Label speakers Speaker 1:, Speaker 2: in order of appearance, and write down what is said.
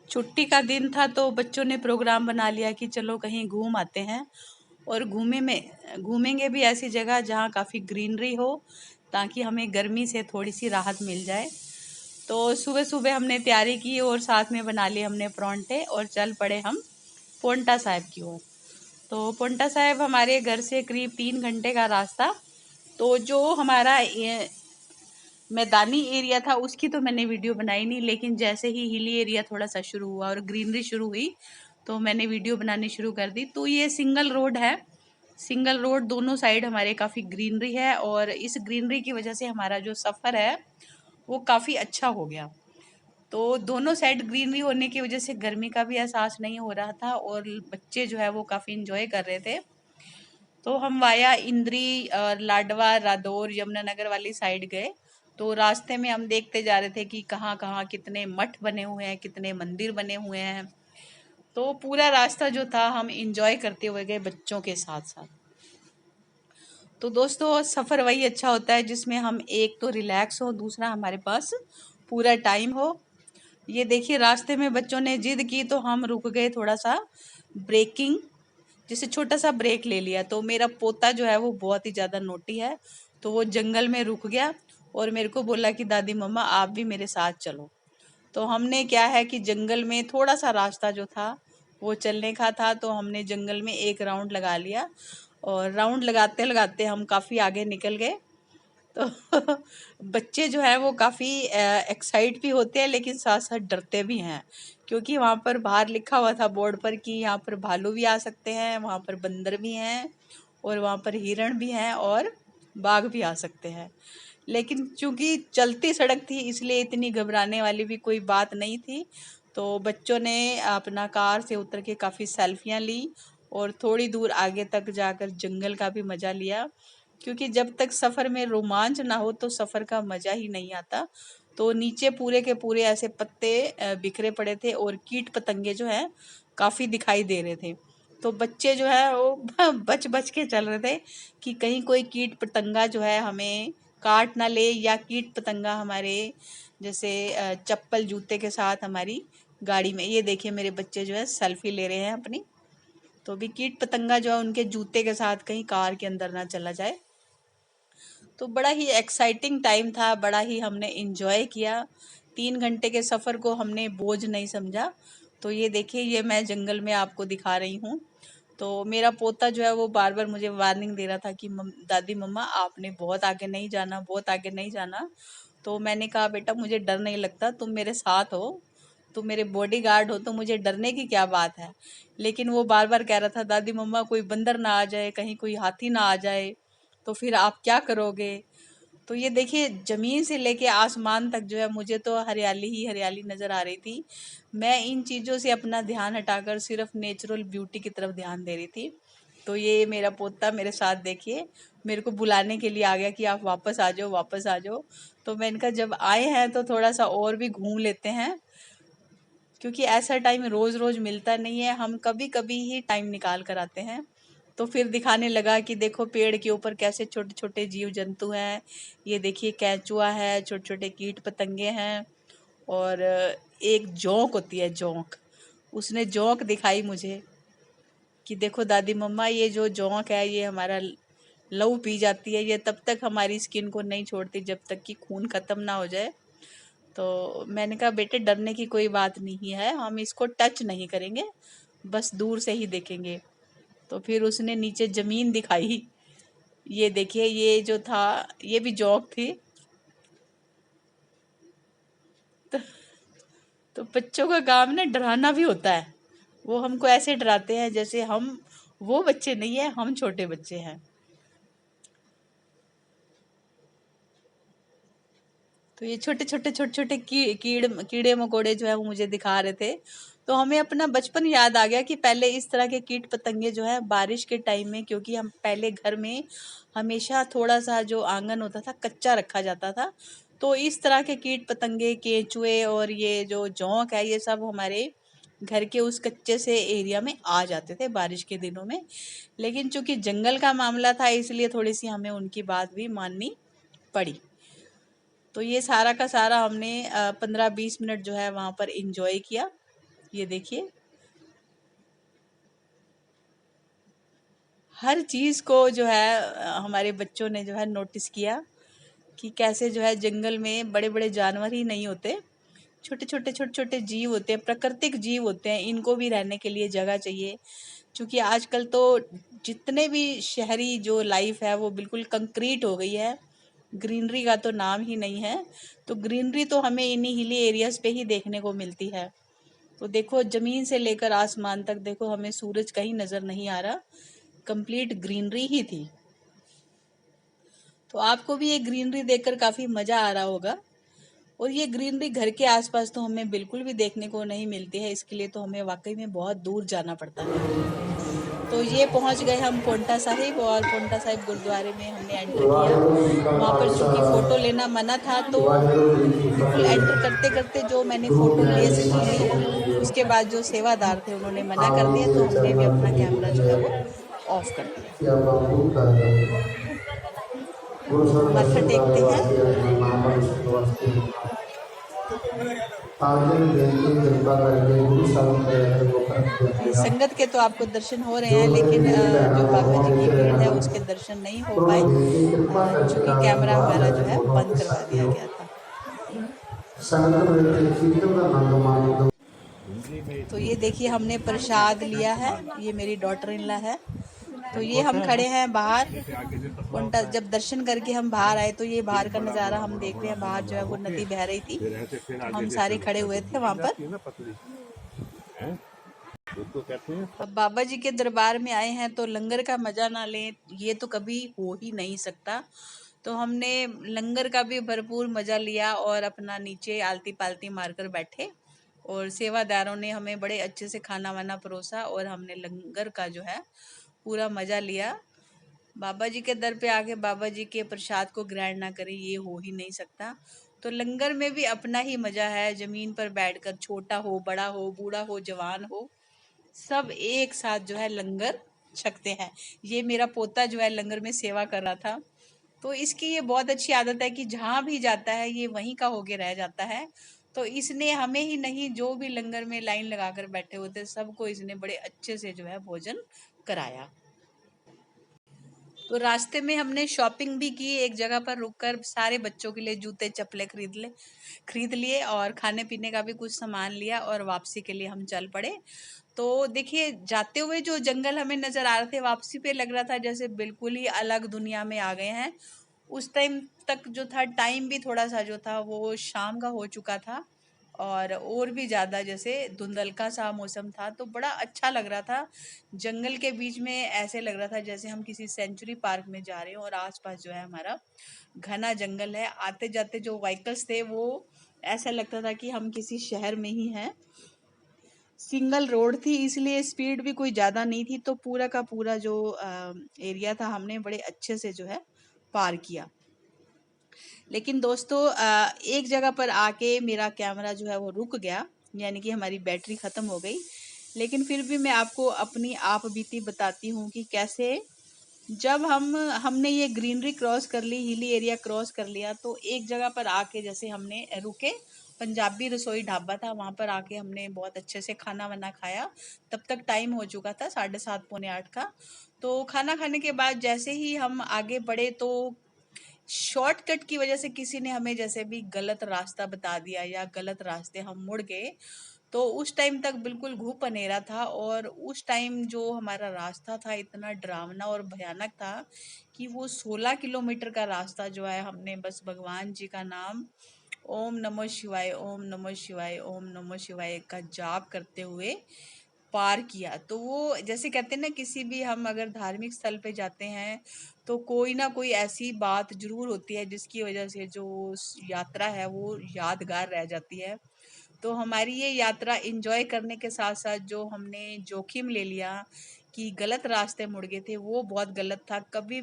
Speaker 1: छुट्टी का दिन था तो बच्चों ने प्रोग्राम बना लिया कि चलो कहीं घूम आते हैं। और घूमेंगे भी ऐसी जगह जहाँ काफ़ी ग्रीनरी हो, ताकि हमें गर्मी से थोड़ी सी राहत मिल जाए। तो सुबह सुबह हमने तैयारी की और साथ में बना लिए हमने परांठे और चल पड़े हम पोंटा साहिब की ओर। तो पोंटा साहिब हमारे घर से करीब 3 घंटे का रास्ता। तो जो हमारा मैदानी एरिया था उसकी तो मैंने वीडियो बनाई नहीं, लेकिन जैसे ही हिली एरिया थोड़ा सा शुरू हुआ और ग्रीनरी शुरू हुई तो मैंने वीडियो बनानी शुरू कर दी। तो ये सिंगल रोड है, सिंगल रोड, दोनों साइड हमारे काफ़ी ग्रीनरी है और इस ग्रीनरी की वजह से हमारा जो सफ़र है वो काफ़ी अच्छा हो गया। तो दोनों साइड ग्रीनरी होने की वजह से गर्मी का भी एहसास नहीं हो रहा था और बच्चे जो है वो काफ़ी इंजॉय कर रहे थे। तो हम वाया इंद्री, लाडवा, रादौर, यमुनानगर वाली साइड गए। तो रास्ते में हम देखते जा रहे थे कि कहाँ कहाँ कितने मठ बने हुए हैं, कितने मंदिर बने हुए हैं। तो पूरा रास्ता जो था हम इंजॉय करते हुए गए बच्चों के साथ साथ। तो दोस्तों, सफ़र वही अच्छा होता है जिसमें हम एक तो रिलैक्स हो, दूसरा हमारे पास पूरा टाइम हो। ये देखिए, रास्ते में बच्चों ने जिद की तो हम रुक गए, थोड़ा सा ब्रेकिंग, जैसे छोटा सा ब्रेक ले लिया। तो मेरा पोता जो है वो बहुत ही ज़्यादा नोटी है, तो वो जंगल में रुक गया और मेरे को बोला कि दादी मम्मा आप भी मेरे साथ चलो। तो हमने क्या है कि जंगल में थोड़ा सा रास्ता जो था वो चलने का था, तो हमने जंगल में एक राउंड लगा लिया और राउंड लगाते लगाते हम काफ़ी आगे निकल गए। तो बच्चे जो है वो काफ़ी एक्साइट भी होते हैं, लेकिन साथ साथ डरते भी हैं, क्योंकि वहाँ पर बाहर लिखा हुआ था बोर्ड पर कि यहाँ पर भालू भी आ सकते हैं, वहाँ पर बंदर भी हैं और वहाँ पर हिरण भी हैं और बाघ भी आ सकते हैं। लेकिन चूंकि चलती सड़क थी इसलिए इतनी घबराने वाली भी कोई बात नहीं थी। तो बच्चों ने अपना कार से उतर के काफ़ी सेल्फियाँ ली और थोड़ी दूर आगे तक जाकर जंगल का भी मज़ा लिया, क्योंकि जब तक सफ़र में रोमांच ना हो तो सफ़र का मज़ा ही नहीं आता। तो नीचे पूरे के पूरे ऐसे पत्ते बिखरे पड़े थे और कीट पतंगे जो हैं काफ़ी दिखाई दे रहे थे। तो बच्चे जो है वो बच बच के चल रहे थे कि कहीं कोई कीट पतंगा जो है हमें काट ना ले, या कीट पतंगा हमारे जैसे चप्पल जूते के साथ हमारी गाड़ी में। ये देखिए मेरे बच्चे जो है सेल्फी ले रहे हैं अपनी। तो अभी कीट पतंगा जो है उनके जूते के साथ कहीं कार के अंदर ना चला जाए। तो बड़ा ही एक्साइटिंग टाइम था, बड़ा ही हमने इंजॉय किया। 3 घंटे के सफ़र को हमने बोझ नहीं समझा। तो ये देखिए, ये मैं जंगल में आपको दिखा रही हूँ। तो मेरा पोता जो है वो बार बार मुझे वार्निंग दे रहा था कि दादी मम्मा आपने बहुत आगे नहीं जाना, बहुत आगे नहीं जाना। तो मैंने कहा बेटा मुझे डर नहीं लगता, तुम मेरे साथ हो, तुम मेरे बॉडीगार्ड हो, तो मुझे डरने की क्या बात है। लेकिन वो बार बार कह रहा था दादी मम्मा कोई बंदर ना आ जाए, कहीं कोई हाथी ना आ जाए, तो फिर आप क्या करोगे। तो ये देखिए, ज़मीन से लेके आसमान तक जो है मुझे तो हरियाली ही हरियाली नज़र आ रही थी। मैं इन चीज़ों से अपना ध्यान हटाकर सिर्फ नेचुरल ब्यूटी की तरफ ध्यान दे रही थी। तो ये मेरा पोता मेरे साथ देखिए मेरे को बुलाने के लिए आ गया कि आप वापस आ जाओ, वापस आ जाओ। तो मैंने कहा जब आए हैं तो थोड़ा सा और भी घूम लेते हैं, क्योंकि ऐसा टाइम रोज़ रोज़ मिलता नहीं है, हम कभी कभी ही टाइम निकाल कर आते हैं। तो फिर दिखाने लगा कि देखो पेड़ के ऊपर कैसे छोटे छोटे जीव जंतु हैं, ये देखिए केंचुआ है, छोटे छोटे कीट पतंगे हैं और एक जोंक होती है, जोंक। उसने जोंक दिखाई मुझे कि देखो दादी मम्मा ये जो जोंक है ये हमारा लहू पी जाती है, ये तब तक हमारी स्किन को नहीं छोड़ती जब तक कि खून ख़त्म ना हो जाए। तो मैंने कहा बेटे डरने की कोई बात नहीं है, हम इसको टच नहीं करेंगे, बस दूर से ही देखेंगे। तो फिर उसने नीचे ज़मीन दिखाई, ये देखिए ये जो था ये भी जोंक थी। तो, तो बच्चों का काम ना डराना भी होता है, वो हमको ऐसे डराते हैं जैसे हम वो बच्चे नहीं है, हम छोटे बच्चे हैं। तो ये छोटे छोटे कीड़े मकोड़े जो है वो मुझे दिखा रहे थे। तो हमें अपना बचपन याद आ गया कि पहले इस तरह के कीट पतंगे जो है बारिश के टाइम में, क्योंकि हम पहले घर में हमेशा थोड़ा सा जो आंगन होता था कच्चा रखा जाता था, तो इस तरह के कीट पतंगे, केंचुए और ये जो जोंक है ये सब हमारे घर के उस कच्चे से एरिया में आ जाते थे बारिश के दिनों में। लेकिन चूंकि जंगल का मामला था इसलिए थोड़ी सी हमें उनकी बात भी माननी पड़ी। तो ये सारा का सारा हमने 15-20 मिनट जो है वहाँ पर इंजॉय किया। ये देखिए, हर चीज़ को जो है हमारे बच्चों ने जो है नोटिस किया कि कैसे जो है जंगल में बड़े बड़े जानवर ही नहीं होते, छोटे छोटे जीव होते हैं, प्राकृतिक जीव होते हैं। इनको भी रहने के लिए जगह चाहिए, क्योंकि आजकल तो जितने भी शहरी जो लाइफ है वो बिल्कुल कंक्रीट हो गई है, ग्रीनरी का तो नाम ही नहीं है। तो ग्रीनरी तो हमें इन्हीं हिली एरियाज पे ही देखने को मिलती है। तो देखो, जमीन से लेकर आसमान तक देखो, हमें सूरज कहीं नजर नहीं आ रहा, कंप्लीट ग्रीनरी ही थी। तो आपको भी ये ग्रीनरी देखकर काफी मजा आ रहा होगा। और ये ग्रीनरी घर के आसपास तो हमें बिल्कुल भी देखने को नहीं मिलती है, इसके लिए तो हमें वाकई में बहुत दूर जाना पड़ता है। तो ये पहुंच गए हम पोंटा साहिब, और पोंटा साहिब गुरुद्वारे में हमने एंटर किया। वहाँ पर चूंकि फ़ोटो लेना मना था, तो बिल्कुल एंटर करते करते जो मैंने फ़ोटो ले ली, उसके बाद जो सेवादार थे उन्होंने मना कर दिया, तो हमने भी अपना कैमरा जो है वो ऑफ कर दिया। माथा टेकते हैं। संगत के तो आपको दर्शन हो रहे हैं, लेकिन जो बाबा जी की भीड़ है उसके दर्शन नहीं हो पाए, क्योंकि कैमरा हमारा जो है बंद करवा दिया गया था। तो ये देखिए, हमने प्रसाद लिया है, ये मेरी डॉटर इन लॉ है। तो ये हम खड़े हैं बाहर, उनका जब दर्शन करके हम बाहर आए तो ये बाहर का नज़ारा हम देख रहे हैं। बाहर जो है वो नदी बह रही थी, तो हम सारे खड़े हुए थे वहाँ पर। अब बाबा जी के दरबार में आए हैं तो लंगर का मजा ना लें, ये तो कभी हो ही नहीं सकता। तो हमने लंगर का भी भरपूर मजा लिया और अपना नीचे आलती पालती मारकर बैठे, और सेवादारों ने हमें बड़े अच्छे से खाना वाना परोसा, और हमने लंगर का जो है पूरा मजा लिया। बाबा जी के दर पे आके बाबा जी के प्रसाद को ग्रहण ना करें, ये हो ही नहीं सकता। तो लंगर में भी अपना ही मजा है, जमीन पर बैठकर, छोटा हो बड़ा हो बूढ़ा हो जवान हो, सब एक साथ जो है लंगर छकते हैं। ये मेरा पोता जो है लंगर में सेवा कर रहा था, तो इसकी ये बहुत अच्छी आदत है कि जहाँ भी जाता है ये वहीं का होके रह जाता है। तो इसने हमें ही नहीं, जो भी लंगर में लाइन लगाकर बैठे होते सबको इसने बड़े अच्छे से जो है भोजन कराया। तो रास्ते में हमने शॉपिंग भी की, एक जगह पर रुककर सारे बच्चों के लिए जूते चप्पलें खरीद लिए, और खाने पीने का भी कुछ सामान लिया, और वापसी के लिए हम चल पड़े। तो देखिए, जाते हुए जो जंगल हमें नजर आ रहे थे, वापसी पे लग रहा था जैसे बिल्कुल ही अलग दुनिया में आ गए हैं। उस टाइम तक जो था, टाइम भी थोड़ा सा जो था वो शाम का हो चुका था, और भी ज़्यादा जैसे धुंधलका सा मौसम था, तो बड़ा अच्छा लग रहा था। जंगल के बीच में ऐसे लग रहा था जैसे हम किसी सेंचुरी पार्क में जा रहे हो, और आसपास जो है हमारा घना जंगल है। आते जाते जो व्हीकल्स थे वो ऐसा लगता था कि हम किसी शहर में ही हैं। सिंगल रोड थी, इसलिए स्पीड भी कोई ज़्यादा नहीं थी, तो पूरा का पूरा जो एरिया था हमने बड़े अच्छे से जो है पार किया। लेकिन दोस्तों, एक जगह पर आके मेरा कैमरा जो है वो रुक गया, यानी कि हमारी बैटरी ख़त्म हो गई। लेकिन फिर भी मैं आपको अपनी आप बीती बताती हूँ कि कैसे, जब हमने ये ग्रीनरी क्रॉस कर ली, हिली एरिया क्रॉस कर लिया, तो एक जगह पर आके जैसे हमने रुके, पंजाबी रसोई ढाबा था, वहां पर आके हमने बहुत अच्छे से खाना वाना खाया। तब तक टाइम हो चुका था 7:30 पौने 8 का। तो खाना खाने के बाद जैसे ही हम आगे बढ़े, तो शॉर्टकट की वजह से किसी ने हमें जैसे भी गलत रास्ता बता दिया, या गलत रास्ते हम मुड़ गए। तो उस टाइम तक बिल्कुल घूप अनेरा था, और उस टाइम जो हमारा रास्ता था इतना डरावना और भयानक था कि वो 16 किलोमीटर का रास्ता जो है, हमने बस भगवान जी का नाम, ओम नमः शिवाय, ओम नमः शिवाय, ओम नमः शिवाय का जाप करते हुए पार किया। तो वो जैसे कहते हैं ना, किसी भी हम अगर धार्मिक स्थल पे जाते हैं तो कोई ना कोई ऐसी बात जरूर होती है जिसकी वजह से जो यात्रा है वो यादगार रह जाती है। तो हमारी ये यात्रा एंजॉय करने के साथ साथ जो हमने जोखिम ले लिया कि गलत रास्ते मुड़ गए थे, वो बहुत गलत था। कभी